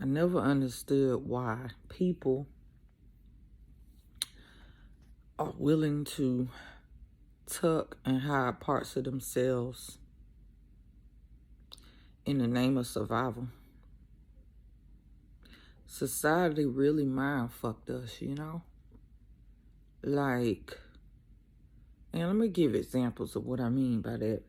I never understood why people are willing to tuck and hide parts of themselves in the name of survival. Society really mind fucked us, Like, and let me give examples of what I mean by that.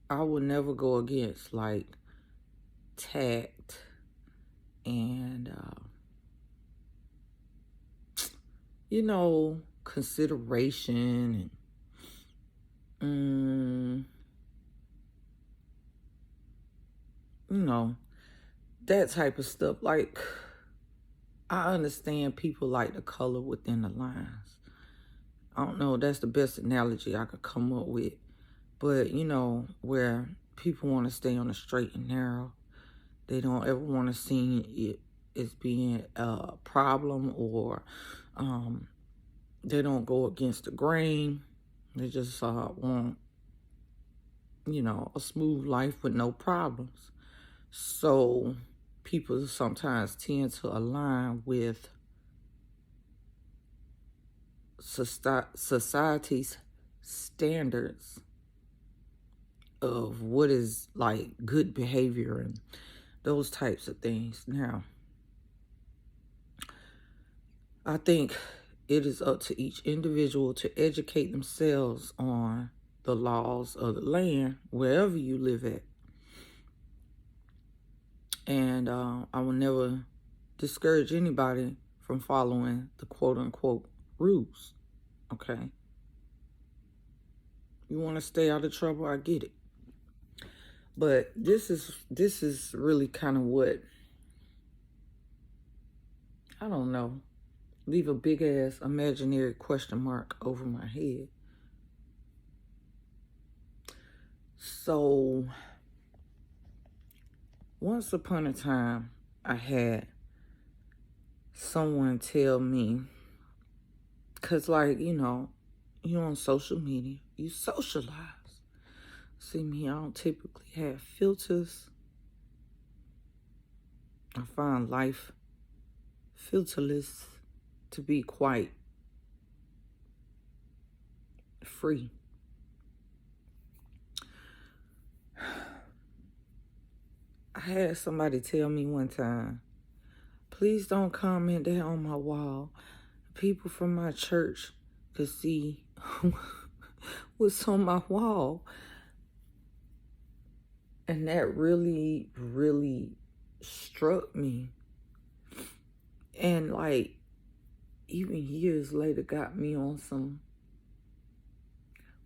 I would never go against like tact and consideration and that type of stuff. Like, I understand people like the color within the lines. I don't know, that's the best analogy I could come up with. But, where people want to stay on the straight and narrow, they don't ever want to see it as being a problem, or they don't go against the grain. They just want, a smooth life with no problems. So people sometimes tend to align with society's standards of what is like good behavior and those types of things. Now, I think it is up to each individual to educate themselves on the laws of the land wherever you live at. And I will never discourage anybody from following the quote-unquote rules, okay? You want to stay out of trouble, I get it. But this is really kind of what, I don't know, leave a big-ass imaginary question mark over my head. So, once upon a time, I had someone tell me, because you on social media, you socialize. See me, I don't typically have filters. I find life filterless to be quite free. I had somebody tell me one time, please don't comment that on my wall. People from my church could see what's on my wall. And that really, really struck me. And like, even years later, got me on some,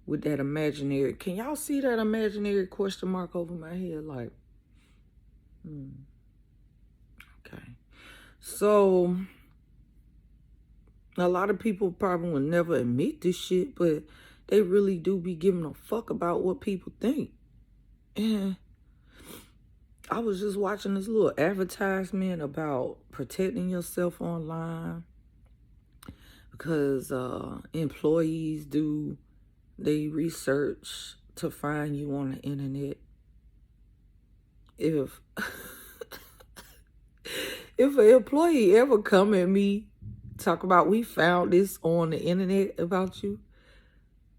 with that imaginary, can y'all see that imaginary question mark over my head? Like, okay. So, a lot of people probably will never admit this shit, but they really do be giving a fuck about what people think. And I was just watching this little advertisement about protecting yourself online, because employees do they research to find you on the internet. If if an employee ever come at me, talk about, we found this on the internet about you,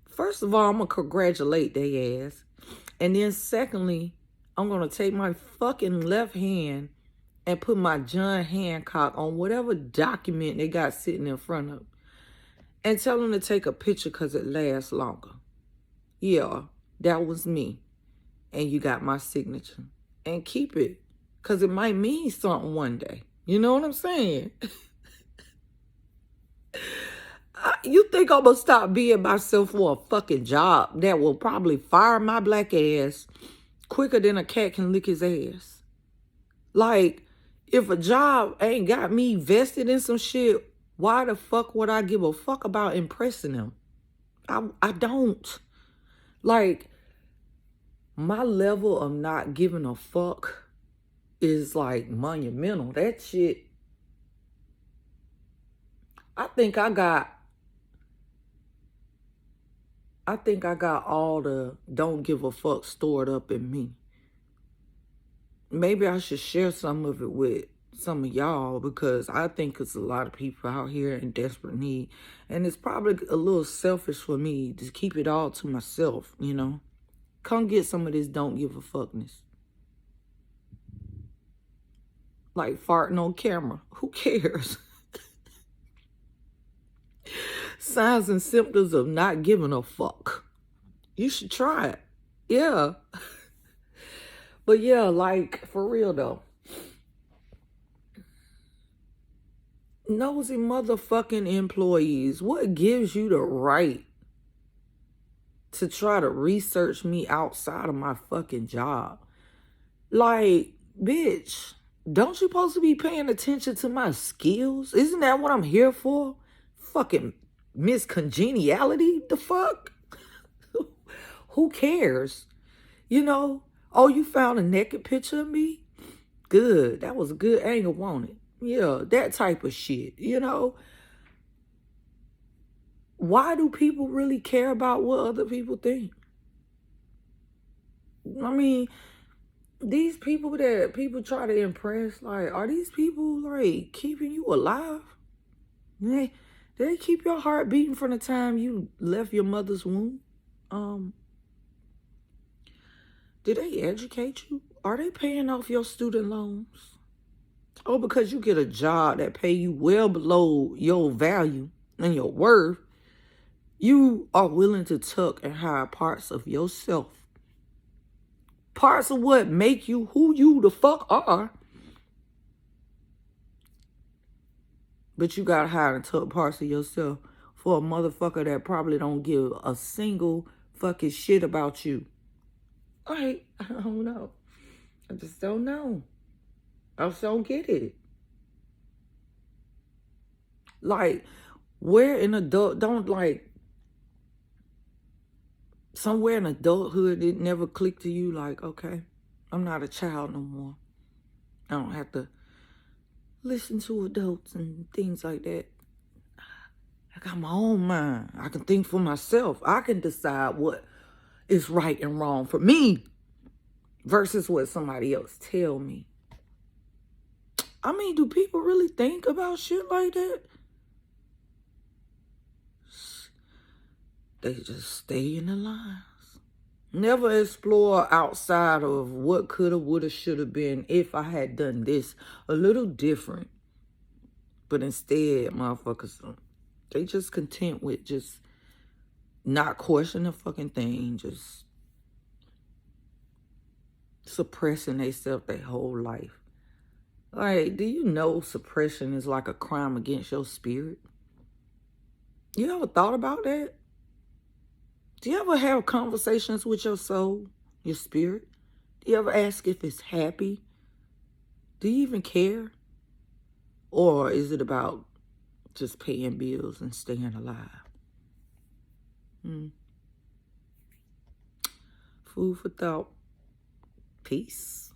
first of all, I'm going to congratulate their ass. And then secondly, I'm going to take my fucking left hand and put my John Hancock on whatever document they got sitting in front of, and tell them to take a picture because it lasts longer. Yeah, that was me. And you got my signature. And keep it, because it might mean something one day. You know what I'm saying? You think I'm going to stop being myself for a fucking job that will probably fire my black ass quicker than a cat can lick his ass? Like, if a job ain't got me vested in some shit, why the fuck would I give a fuck about impressing them? I don't. Like, my level of not giving a fuck is like monumental. That shit, I think I got I think I got all the don't give a fuck stored up in me. Maybe I should share some of it with some of y'all, because I think it's a lot of people out here in desperate need. And it's probably a little selfish for me to keep it all to myself, you know. Come get some of this don't give a fuckness. Like farting on camera. Who cares? Signs and symptoms of not giving a fuck. You should try it. Yeah. But yeah, like, for real though. Nosy motherfucking employees, what gives you the right to try to research me outside of my fucking job? Like, bitch, don't you supposed to be paying attention to my skills? Isn't that what I'm here for? Fucking Miss Congeniality? The fuck? Who cares? You know? Oh, you found a naked picture of me? Good. That was a good angle, wasn't it? Yeah, that type of shit, you know? Why do people really care about what other people think? I mean, these people that people try to impress, like, are these people, like, keeping you alive? They keep your heart beating from the time you left your mother's womb? Did they educate you? Are they paying off your student loans? Oh, because you get a job that pay you well below your value and your worth, you are willing to tuck and hide parts of yourself. Parts of what make you who you the fuck are. But you gotta hide and tuck parts of yourself for a motherfucker that probably don't give a single fucking shit about you. I don't know. I just don't know. I just don't get it. Like, where in adult, don't like, somewhere in adulthood, it never clicked to you like, okay, I'm not a child no more. I don't have to listen to adults and things like that. I got my own mind. I can think for myself. I can decide what is right and wrong for me versus what somebody else tell me. I mean, do people really think about shit like that? They just stay in the lines. Never explore outside of what coulda, woulda, shoulda been if I had done this a little different. But instead, motherfuckers, they just content with just not questioning a fucking thing, just suppressing themselves their whole life. Like, do you know suppression is like a crime against your spirit? You ever thought about that? Do you ever have conversations with your soul, your spirit? Do you ever ask if it's happy? Do you even care? Or is it about just paying bills and staying alive? Food for thought. Peace.